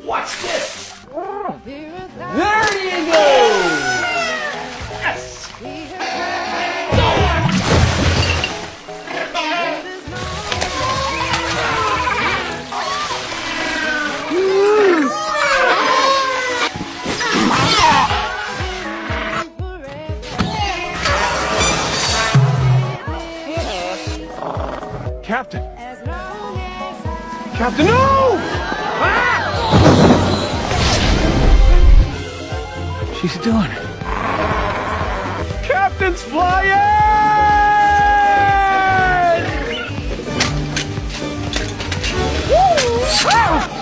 Watch this. There you go. Yes. Captain! Captain, no! Ah! She's doing it. Captain's flying! Woo! Ah!